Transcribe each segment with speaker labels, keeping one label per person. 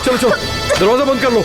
Speaker 1: चलो चलो, दरवाजा बंद कर लो।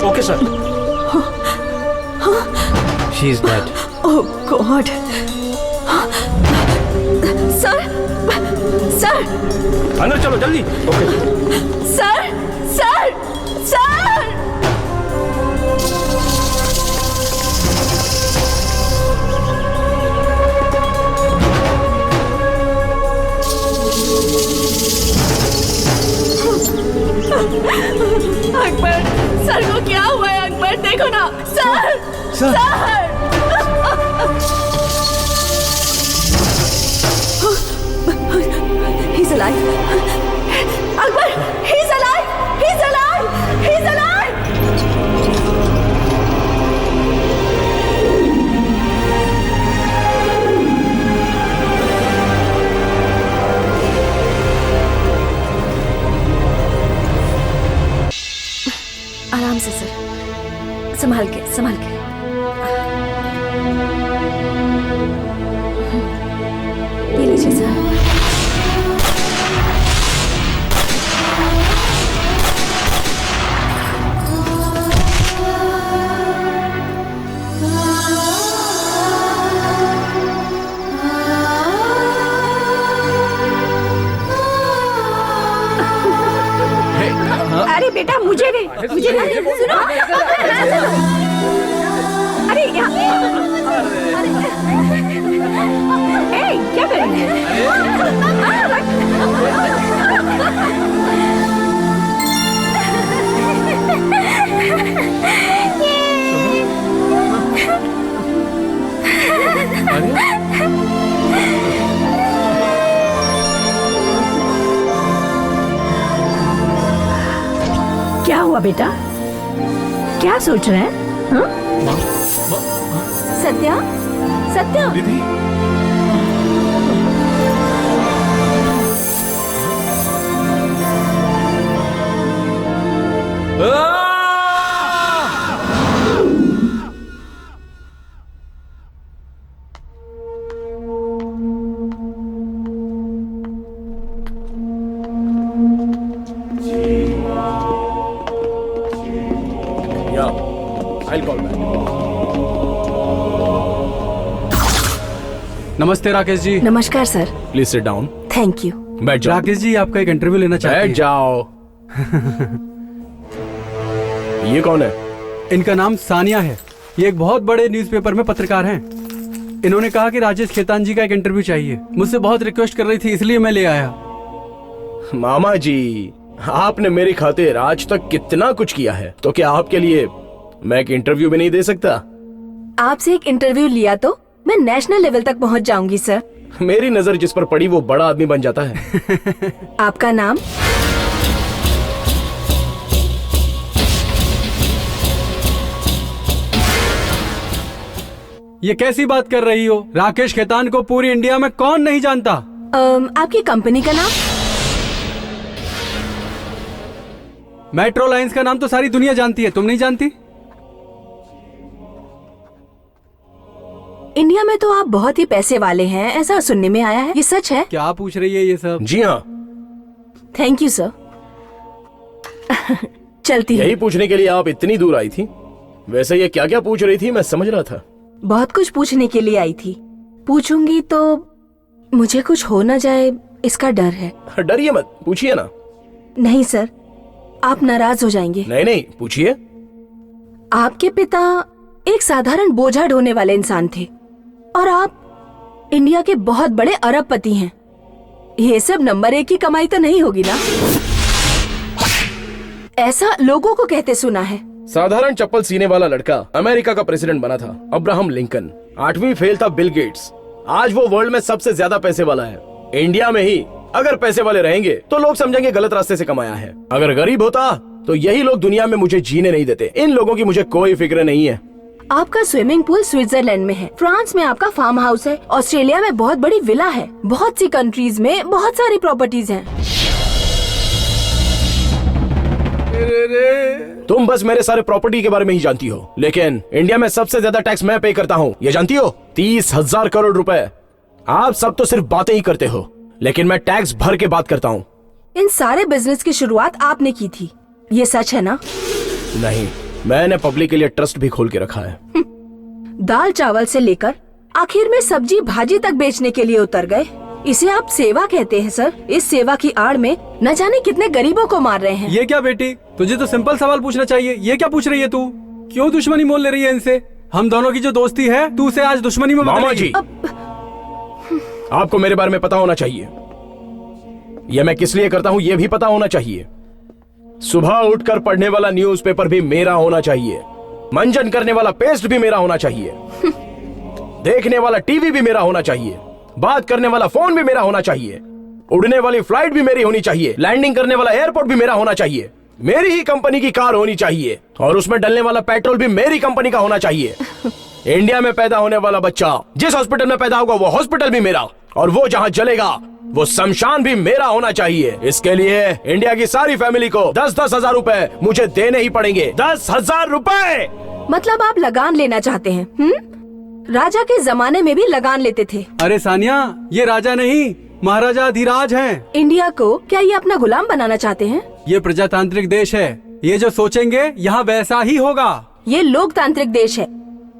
Speaker 1: Okay, sir. She is dead.
Speaker 2: Oh God. Sir, sir.
Speaker 1: अंदर चलो जल्दी. Okay.
Speaker 2: Sir, sir, sir. Akbar, sir को क्या हुआ है? अकबर देखो ना, sir, sir, He's alive. Akbar, he's alive, he's alive, he's alive. आराम से सर, संभाल के संभाल के। पी लीजिए सर। अरे बेटा मुझे नहीं सुनो। अरे क्या करेंगे? क्या हुआ बेटा? क्या सोच रहे हैं? सत्या, सत्या
Speaker 1: दीदी I'll call back.
Speaker 3: नमस्ते राकेश जी।
Speaker 2: नमस्कार sir.
Speaker 1: Please sit down.
Speaker 2: Thank you.
Speaker 1: बैठ जाओ।
Speaker 3: राकेश जी आपका एक इंटरव्यू लेना चाहते हैं।
Speaker 1: बैठ जाओ। ये कौन है?
Speaker 3: इनका नाम सानिया है। ये एक बहुत बड़े न्यूज़पेपर में पत्रकार हैं। इन्होंने कहा कि राजेश खेतान जी का एक इंटरव्यू चाहिए। मुझसे बहुत रिक्वेस्ट कर रही थी, इसलिए मैं ले आया।
Speaker 4: मामा जी, आपने मेरी खातिर आज तक कितना कुछ किया है, तो क्या आपके लिए मैं एक इंटरव्यू भी नहीं दे सकता?
Speaker 2: आपसे एक इंटरव्यू लिया तो मैं नेशनल लेवल तक पहुंच जाऊंगी सर।
Speaker 4: मेरी नजर जिस पर पड़ी वो बड़ा आदमी बन जाता है।
Speaker 2: आपका नाम?
Speaker 3: ये कैसी बात कर रही हो? राकेश खेतान को पूरी इंडिया में कौन नहीं जानता?
Speaker 2: आपकी कंपनी का नाम?
Speaker 3: मेट्रो लाइंस का नाम तो सारी दुनिया जानती है, तुम नहीं जानती?
Speaker 2: इंडिया में तो आप बहुत ही पैसे वाले हैं, ऐसा सुनने में आया है। ये सच है?
Speaker 3: क्या पूछ रही है ये सब?
Speaker 4: जी हाँ,
Speaker 2: थैंक यू सर। चलती
Speaker 4: यही
Speaker 2: है।
Speaker 4: पूछने के लिए आप इतनी दूर आई थी। वैसे ये क्या क्या पूछ रही थी, मैं समझ रहा था।
Speaker 2: बहुत कुछ पूछने के लिए आई थी। पूछूंगी तो मुझे कुछ हो न जाए, इसका डर है।
Speaker 4: डरिए मत, पूछिए ना।
Speaker 2: नहीं सर, आप नाराज हो जाएंगे।
Speaker 4: नहीं नहीं, पूछिए।
Speaker 2: आपके पिता एक साधारण बोझा ढोने वाले इंसान थे और आप इंडिया के बहुत बड़े अरबपति हैं। ये सब नंबर 1 की कमाई तो नहीं होगी ना? ऐसा लोगों को कहते सुना है।
Speaker 4: साधारण चप्पल सीने वाला लड़का अमेरिका का प्रेसिडेंट बना था, अब्राहम लिंकन। 8वीं फेल था बिल गेट्स। आज वो वर्ल्ड में सबसे ज्यादा पैसे वाला है। इंडिया में ही अगर पैसे वाले रहेंगे तो लोग समझेंगे गलत रास्ते से कमाया है। अगर गरीब होता तो यही लोग दुनिया में मुझे जीने नहीं देते। इन लोगों की मुझे कोई फिक्र नहीं है।
Speaker 2: आपका स्विमिंग पूल स्विट्जरलैंड में है, फ्रांस में आपका फार्म हाउस है, ऑस्ट्रेलिया में बहुत बड़ी विला है, बहुत सी कंट्रीज में बहुत सारी प्रॉपर्टीज हैं।
Speaker 4: तुम बस मेरे सारे प्रॉपर्टी के बारे में ही जानती हो, लेकिन इंडिया में सबसे ज्यादा टैक्स मैं पे करता हूँ, ये जानती हो? 30,000 करोड़ रुपए। आप सब तो सिर्फ बातें ही करते हो, लेकिन मैं टैक्स भर के बात करता हूँ।
Speaker 2: इन सारे बिजनेस की शुरुआत आपने की थी, ये सच है ना?
Speaker 4: नहीं, मैंने पब्लिक के लिए ट्रस्ट भी खोल के रखा है।
Speaker 2: दाल चावल से लेकर आखिर में सब्जी भाजी तक बेचने के लिए उतर गए। इसे आप सेवा कहते हैं सर? इस सेवा की आड़ में न जाने कितने गरीबों को मार रहे हैं।
Speaker 3: ये क्या बेटी, तुझे तो सिंपल सवाल पूछना चाहिए। ये क्या पूछ रही है तू? क्यों दुश्मनी मोल ले रही है इनसे? हम दोनों की जो दोस्ती है, तू उसे आज दुश्मनी में
Speaker 4: मामा
Speaker 3: बदलेगी।
Speaker 4: जी, आपको मेरे बारे में पता होना चाहिए। यह मैं किस लिए करता हूँ ये भी पता होना चाहिए। सुबह उठकर पढ़ने वाला न्यूज़पेपर भी मेरा होना चाहिए, मंजन करने वाला पेस्ट भी मेरा होना चाहिए, देखने वाला टीवी भी मेरा होना चाहिए, बात करने वाला फोन भी मेरा होना चाहिए, उड़ने वाली फ्लाइट भी मेरी होनी चाहिए, लैंडिंग करने वाला एयरपोर्ट भी मेरा होना चाहिए, मेरी ही कंपनी की कार होनी चाहिए और उसमें डलने वाला पेट्रोल भी मेरी कंपनी का होना चाहिए। इंडिया में पैदा होने वाला बच्चा जिस हॉस्पिटल में पैदा होगा वो हॉस्पिटल भी मेरा, और वो जहाँ जलेगा वो शमशान भी मेरा होना चाहिए। इसके लिए इंडिया की सारी फैमिली को 10-10 हजार रुपए मुझे देने ही पड़ेंगे। 10,000 रुपए।
Speaker 2: मतलब आप लगान लेना चाहते हैं? राजा के जमाने में भी लगान लेते थे।
Speaker 3: अरे सानिया, ये राजा नहीं, महाराजा अधिराज हैं।
Speaker 2: इंडिया को क्या ये अपना गुलाम बनाना चाहते हैं?
Speaker 3: ये प्रजातांत्रिक देश है, ये जो सोचेंगे यहाँ वैसा ही होगा।
Speaker 2: ये लोकतांत्रिक देश है,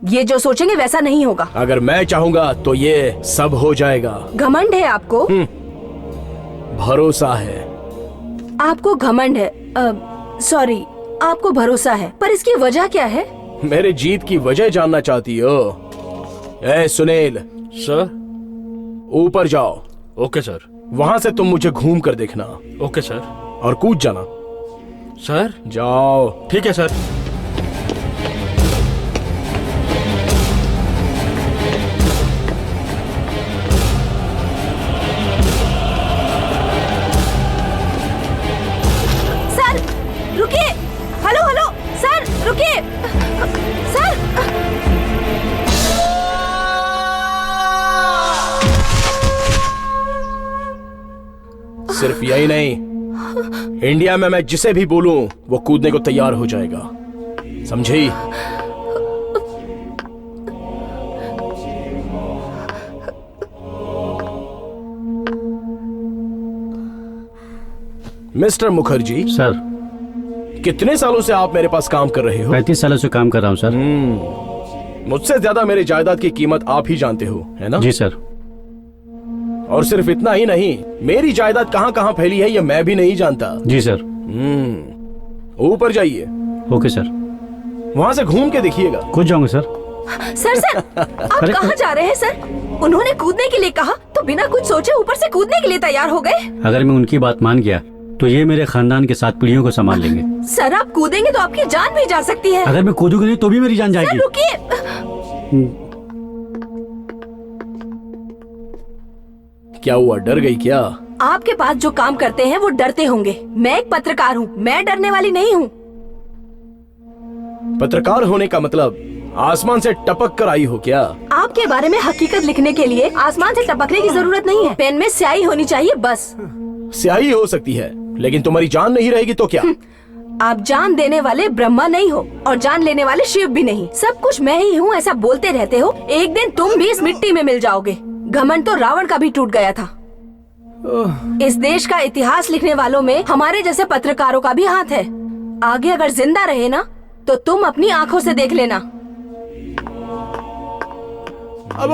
Speaker 2: ये जो सोचेंगे वैसा नहीं होगा।
Speaker 4: अगर मैं चाहूंगा तो ये सब हो जाएगा।
Speaker 2: घमंड है आपको?
Speaker 4: भरोसा है।
Speaker 2: आपको घमंड है, सॉरी, आपको भरोसा है, पर इसकी वजह क्या है?
Speaker 4: मेरे जीत की वजह जानना चाहती हो? ए सुनील,
Speaker 1: सर।
Speaker 4: ऊपर जाओ।
Speaker 1: Okay sir.
Speaker 4: वहाँ से तुम मुझे घूम कर देखना
Speaker 1: ओके सर।
Speaker 4: और कूद जाना।
Speaker 1: सर
Speaker 4: जाओ।
Speaker 1: ठीक है सर।
Speaker 2: सर रुकिए, हेलो हेलो, सर रुकिए, सर।
Speaker 4: सिर्फ यही नहीं, इंडिया में मैं जिसे भी बोलूं वो कूदने को तैयार हो जाएगा, समझी? मिस्टर मुखर्जी
Speaker 5: सर,
Speaker 4: कितने सालों से आप मेरे पास काम कर रहे हो?
Speaker 5: 35 सालों से काम कर रहा हूँ सर।
Speaker 4: मुझसे ज्यादा मेरी जायदाद की कीमत आप ही जानते हो, है ना?
Speaker 5: जी सर।
Speaker 4: और सिर्फ इतना ही नहीं, मेरी जायदाद कहाँ कहाँ फैली है ये मैं भी नहीं जानता।
Speaker 5: जी सर।
Speaker 4: ऊपर जाइए।
Speaker 5: Okay sir.
Speaker 4: वहां से घूम के देखिएगा।
Speaker 5: कूद जाऊंगा सर।
Speaker 2: सर आप कहाँ जा रहे हैं सर? उन्होंने कूदने के लिए कहा तो बिना कुछ सोचे ऊपर से कूदने के लिए तैयार हो गए।
Speaker 5: अगर मैं उनकी बात मान गया तो ये मेरे खानदान के 7 पीढ़ियों को संभाल लेंगे।
Speaker 2: सर आप कूदेंगे तो आपकी जान भी जा सकती है।
Speaker 5: अगर मैं कूदूंगा नहीं तो भी मेरी जान
Speaker 2: सर
Speaker 5: जाएगी।
Speaker 2: रुकिए।
Speaker 4: क्या हुआ, डर गई क्या?
Speaker 2: आपके पास जो काम करते हैं वो डरते होंगे। मैं एक पत्रकार हूँ, मैं डरने वाली नहीं हूँ।
Speaker 4: पत्रकार होने का मतलब आसमान से टपक कर आई हो क्या?
Speaker 2: आपके बारे में हकीकत लिखने के लिए आसमान से टपकने की जरूरत नहीं है। पेन में स्याही होनी चाहिए बस।
Speaker 4: स्याही हो सकती है लेकिन तुम्हारी जान नहीं रहेगी तो क्या?
Speaker 2: आप जान देने वाले ब्रह्मा नहीं हो और जान लेने वाले शिव भी नहीं। सब कुछ मैं ही हूँ ऐसा बोलते रहते हो। एक दिन तुम भी इस मिट्टी में मिल जाओगे। घमंड तो रावण का भी टूट गया था। इस देश का इतिहास लिखने वालों में हमारे जैसे पत्रकारों का भी हाथ है। आगे अगर जिंदा रहे ना तो तुम अपनी आंखों से देख लेना।
Speaker 4: अब